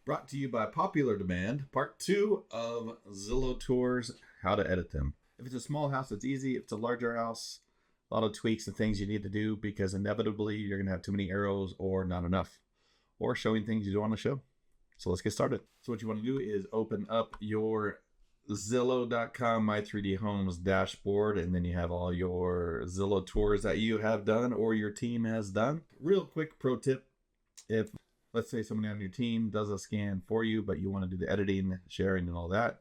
Brought to you by popular demand, part 2 of Zillow tours, how to edit them. If it's a small house, it's easy. If it's a larger house, a lot of tweaks and things you need to do because inevitably you're going to have too many arrows or not enough, or showing things you don't want to show. So let's get started. So what you want to do is open up your Zillow.com My 3D Homes dashboard, and then you have all your Zillow tours that you have done or your team has done. Real quick pro tip: if let's say somebody on your team does a scan for you, but you want to do the editing, sharing, and all that,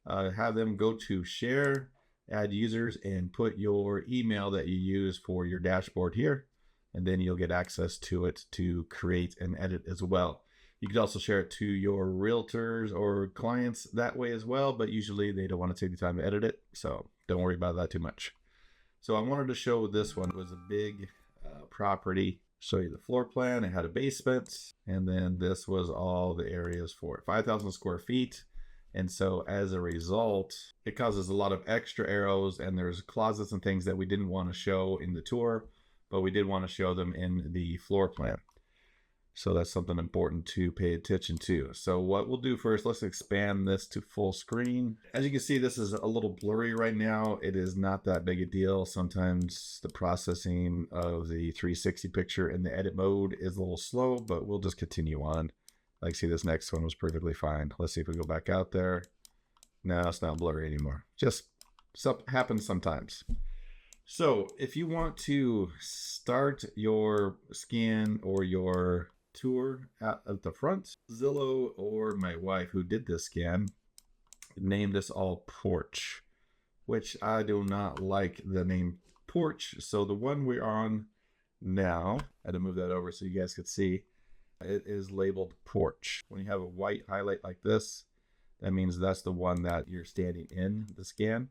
have them go to share, add users, and put your email that you use for your dashboard here, and then you'll get access to it to create and edit as well. You could also share it to your realtors or clients that way as well, but usually they don't want to take the time to edit it, so don't worry about that too much. So I wanted to show this one. It was a big property. Show you the floor plan. It had a basement, and then this was all the areas for it. 5,000 square feet. And so as a result, it causes a lot of extra arrows, and there's closets and things that we didn't want to show in the tour, but we did want to show them in the floor plan. So that's something important to pay attention to. So what we'll do first, let's expand this to full screen. As you can see, this is a little blurry right now. It is not that big a deal. Sometimes the processing of the 360 picture in the edit mode is a little slow, but we'll just continue on. Like, see, this next one was perfectly fine. Let's see if we go back out there. No, it's not blurry anymore. Just happens sometimes. So if you want to start your scan or your tour at the front, Zillow or my wife, who did this scan, named this all porch, which I do not like the name porch. So the one we're on now, I had to move that over so you guys could see, it is labeled porch. When you have a white highlight like this, that means that's the one that you're standing in the scan.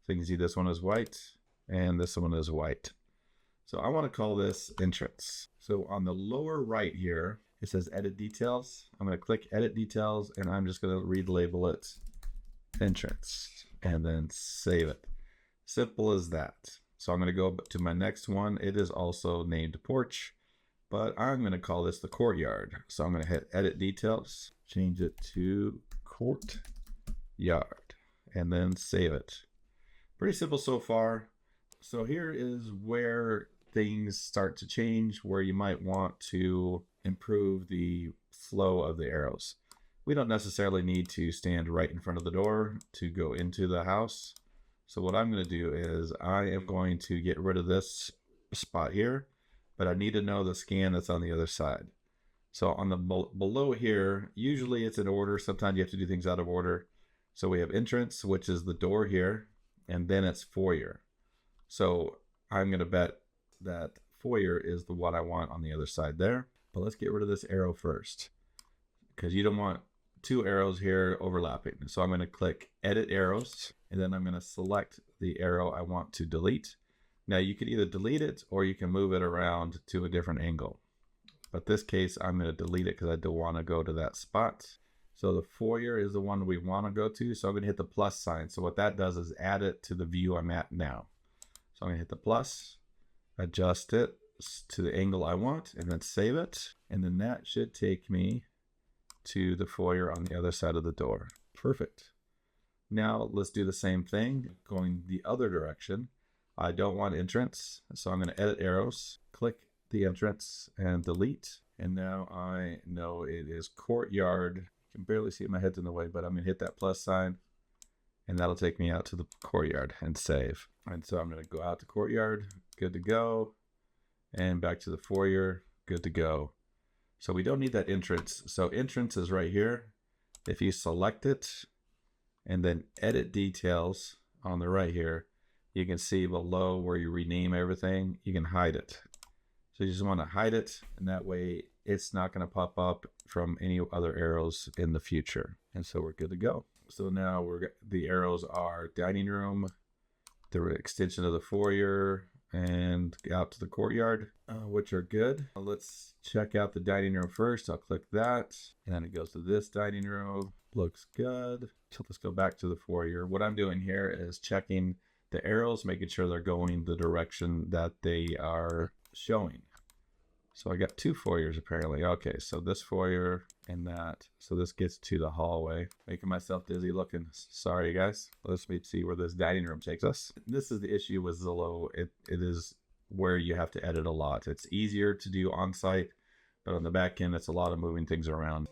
So you can see this one is white and this one is white. So I want to call this entrance. So on the lower right here, it says edit details. I'm going to click edit details, and I'm just going to relabel it entrance and then save it. Simple as that. So I'm going to go to my next one. It is also named porch, but I'm going to call this the courtyard. So I'm going to hit edit details, change it to courtyard, and then save it. Pretty simple so far. So here is where things start to change, where you might want to improve the flow of the arrows. We don't necessarily need to stand right in front of the door to go into the house. So what I'm going to do is I am going to get rid of this spot here, but I need to know the scan that's on the other side. So on the below here, usually it's in order. Sometimes you have to do things out of order. So we have entrance, which is the door here, and then it's foyer. So I'm going to bet that foyer is the one I want on the other side there. But let's get rid of this arrow first, because you don't want two arrows here overlapping. So I'm going to click edit arrows, and then I'm going to select the arrow I want to delete. Now you can either delete it or you can move it around to a different angle. But this case, I'm going to delete it because I don't want to go to that spot. So the foyer is the one we want to go to. So I'm going to hit the plus sign. So what that does is add it to the view I'm at now. So I'm going to hit the plus, adjust it to the angle I want, and then save it. And then that should take me to the foyer on the other side of the door. Perfect. Now let's do the same thing going the other direction. I don't want entrance, so I'm going to edit arrows, click the entrance, and delete. And now I know it is courtyard. You can barely see it, my head's in the way, but I'm going to hit that plus sign, and that'll take me out to the courtyard and save. And so I'm going to go out to courtyard, good to go, and back to the foyer, good to go. So we don't need that entrance. So entrance is right here. If you select it and then edit details on the right here, you can see below where you rename everything, you can hide it. So you just want to hide it, and that way it's not going to pop up from any other arrows in the future. And so we're good to go. So now the arrows are dining room, the extension of the foyer, and out to the courtyard, which are good. Let's check out the dining room first. I'll click that, and then it goes to this dining room. Looks good. So let's go back to the foyer. What I'm doing here is checking the arrows, making sure they're going the direction that they are showing. So I got two foyers apparently. Okay, so this foyer and that. So this gets to the hallway. Making myself dizzy looking. Sorry, guys. Let's see where this dining room takes us. This is the issue with Zillow. It is where you have to edit a lot. It's easier to do on site, but on the back end, it's a lot of moving things around.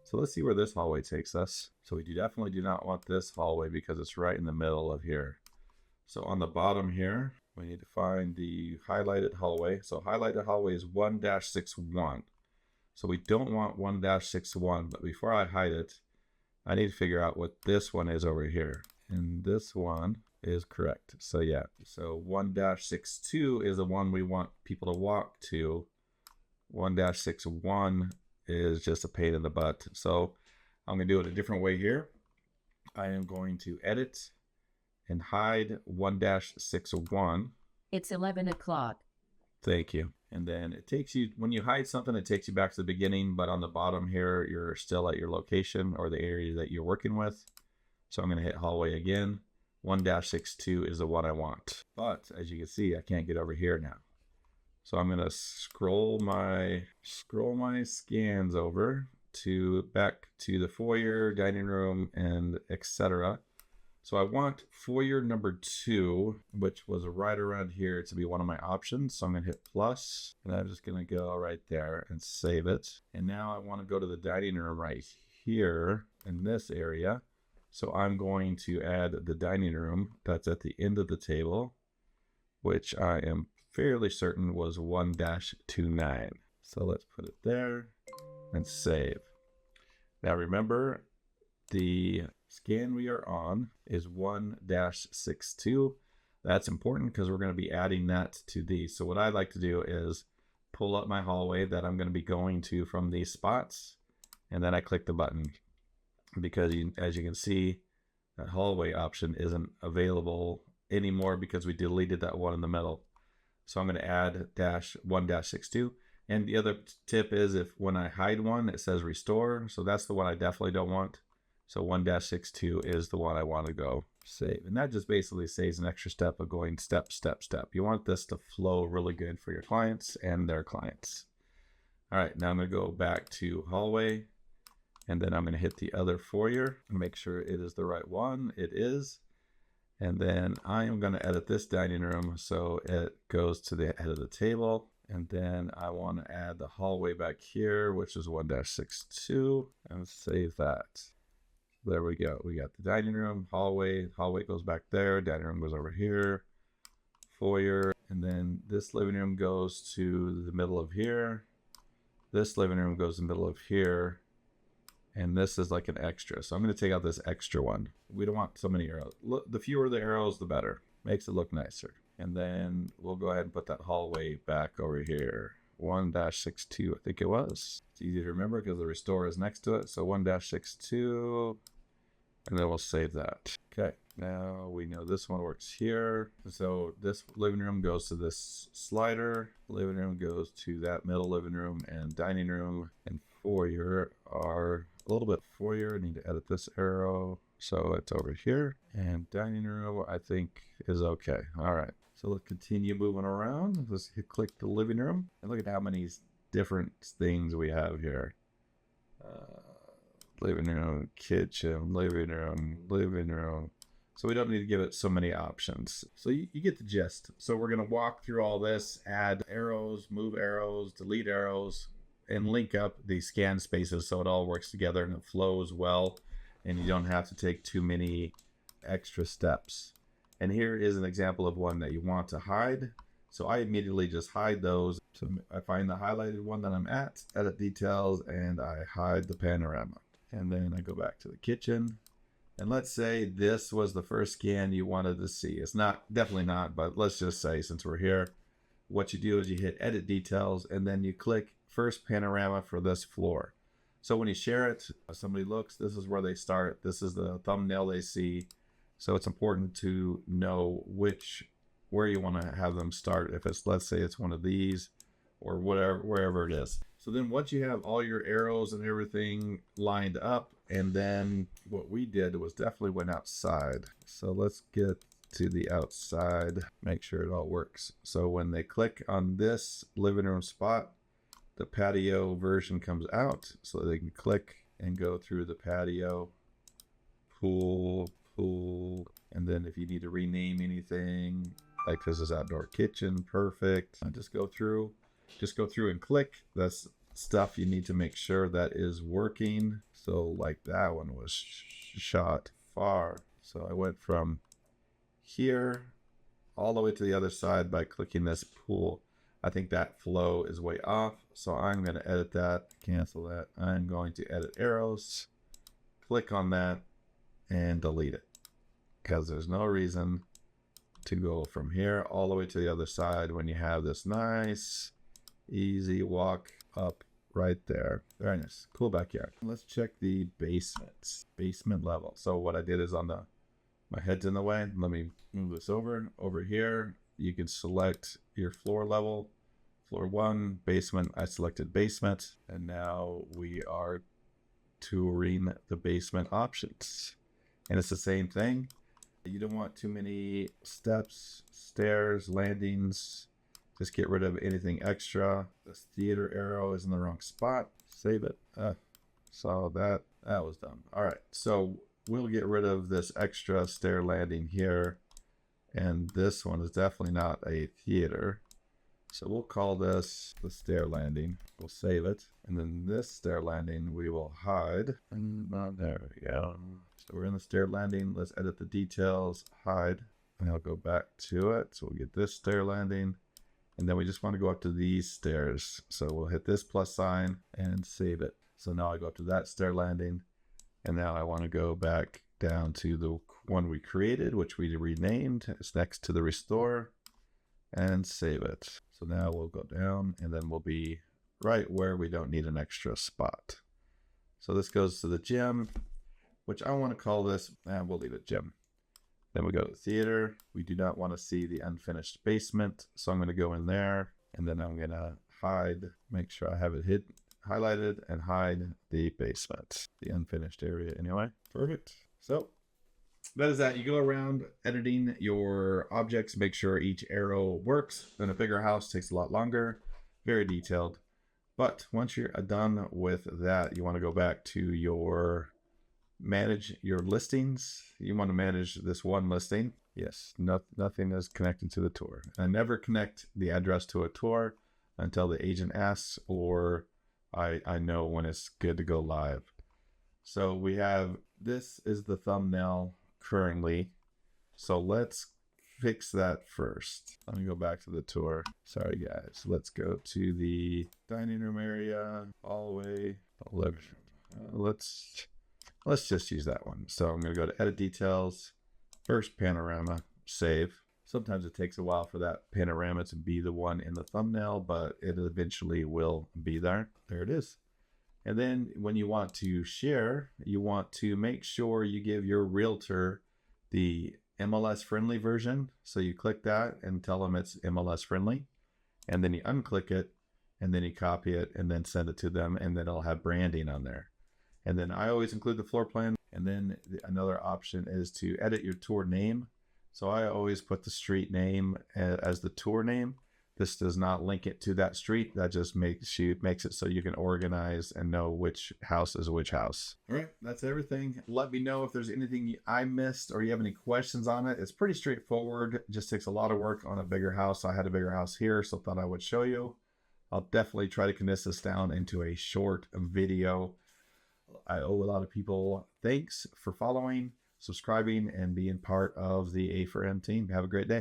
So let's see where this hallway takes us. So we definitely do not want this hallway because it's right in the middle of here. So on the bottom here, we need to find the highlighted hallway. So highlighted hallway is 1-61. So we don't want 1-61, but before I hide it, I need to figure out what this one is over here. And this one is correct. So yeah, so 1-62 is the one we want people to walk to. 1-61 is just a pain in the butt. So I'm going to do it a different way here. I am going to edit and hide 1-61. It's 11 o'clock. Thank you. And then it takes you, when you hide something, it takes you back to the beginning, but on the bottom here, you're still at your location or the area that you're working with. So I'm going to hit hallway again. 1-62 is the one I want. But as you can see, I can't get over here now. So I'm going to scroll my scans over to back to the foyer, dining room, and etc. So I want foyer number 2, which was right around here, to be one of my options. So I'm going to hit plus, and I'm just going to go right there and save it. And now I want to go to the dining room right here in this area. So I'm going to add the dining room that's at the end of the table, which I am fairly certain was 1-29. So let's put it there and save. Now remember, the scan we are on is 1-62. That's important because we're going to be adding that to these. So what I like to do is pull up my hallway that I'm going to be going to from these spots, and then I click the button because as you can see, that hallway option isn't available anymore because we deleted that one in the middle. So I'm going to add 1-62. And the other tip is if when I hide one, it says restore. So that's the one I definitely don't want. So 1-62 is the one I want to go save. And that just basically saves an extra step of going step, step, step. You want this to flow really good for your clients and their clients. All right, now I'm going to go back to hallway. And then I'm going to hit the other foyer and make sure it is the right one. It is. And then I am going to edit this dining room so it goes to the head of the table. And then I want to add the hallway back here, which is 1-62, and save that. There we go. We got the dining room, hallway goes back there, dining room goes over here, foyer, and then this living room goes to the middle of here. This living room goes to the middle of here. And this is like an extra. So I'm going to take out this extra one. We don't want so many arrows. Look, the fewer the arrows, the better. Makes it look nicer. And then we'll go ahead and put that hallway back over here. 1-62, I think it was. It's easy to remember because the restore is next to it. So 1-62, and then we'll save that. Okay, now we know this one works here. So this living room goes to this slider. Living room goes to that middle living room, and dining room and foyer are a little bit foyer. I need to edit this arrow. So it's over here. And dining room, I think, is okay. All right. So let's continue moving around. Let's click the living room. And look at how many different things we have here. Living room, kitchen, living room. So we don't need to give it so many options. So you get the gist. So we're going to walk through all this, add arrows, move arrows, delete arrows, and link up the scan spaces so it all works together and it flows well, and you don't have to take too many extra steps. And here is an example of one that you want to hide. So I immediately just hide those. So I find the highlighted one that I'm at, edit details, and I hide the panorama. And then I go back to the kitchen. And let's say this was the first scan you wanted to see. It's not, definitely not, but let's just say since we're here, what you do is you hit edit details and then you click first panorama for this floor. So when you share it, somebody looks, this is where they start. This is the thumbnail they see. So it's important to know where you want to have them start. If it's, let's say it's one of these or whatever, wherever it is. So then once you have all your arrows and everything lined up, and then what we did was definitely went outside. So let's get to the outside, make sure it all works. So when they click on this living room spot, the patio version comes out, so they can click and go through the patio, pool, and then if you need to rename anything, like this is outdoor kitchen, perfect. Just go through and click. That's stuff you need to make sure that is working. So like that one was shot far. So I went from here all the way to the other side by clicking this pool. I think that flow is way off, so I'm going to edit that, cancel that. I'm going to edit arrows, click on that, and delete it, because there's no reason to go from here all the way to the other side when you have this nice, easy walk up right there. Very nice, cool backyard. Let's check the basement level. So what I did is my head's in the way. Let me move this over here. You can select your floor level. Floor 1, basement. I selected basement. And now we are touring the basement options. And it's the same thing. You don't want too many steps, stairs, landings. Just get rid of anything extra. This theater arrow is in the wrong spot. Save it. So that was done. All right. So we'll get rid of this extra stair landing here. And this one is definitely not a theater. So we'll call this the stair landing. We'll save it. And then this stair landing we will hide. And there we go. So we're in the stair landing. Let's edit the details, hide. And I'll go back to it. So we'll get this stair landing. And then we just want to go up to these stairs. So we'll hit this plus sign and save it. So now I go up to that stair landing. And now I want to go back down to the one we created, which we renamed. It's next to the restore, and save it. So now we'll go down and then we'll be right where we don't need an extra spot. So this goes to the gym, which I want to call this, and we'll leave it gym. Then we go to theater. We do not want to see the unfinished basement. So I'm going to go in there and then I'm going to hide, make sure I have it highlighted, and hide the basement, the unfinished area anyway. Perfect. So that is that. You go around editing your objects, make sure each arrow works. Then a bigger house takes a lot longer, very detailed. But once you're done with that, you want to go back to manage your listings. You want to manage this one listing. Yes, nothing is connected to the tour. I never connect the address to a tour until the agent asks, or I know when it's good to go live. So we have, this is the thumbnail currently. So let's fix that first. Let me go back to the tour. Sorry guys. Let's go to the dining room area, hallway. Let's just use that one. So I'm going to go to edit details, first panorama, save. Sometimes it takes a while for that panorama to be the one in the thumbnail, but it eventually will be there. There it is. And then when you want to share, you want to make sure you give your realtor the MLS friendly version. So you click that and tell them it's MLS friendly. And then you unclick it and then you copy it and then send it to them, and then it'll have branding on there. And then I always include the floor plan. And then another option is to edit your tour name. So I always put the street name as the tour name. This does not link it to that street. That just makes it so you can organize and know which house is which house. All right, that's everything. Let me know if there's anything I missed or you have any questions on it. It's pretty straightforward. It just takes a lot of work on a bigger house. I had a bigger house here, so thought I would show you. I'll definitely try to condense this down into a short video. I owe a lot of people thanks for following, subscribing, and being part of the A4M team. Have a great day.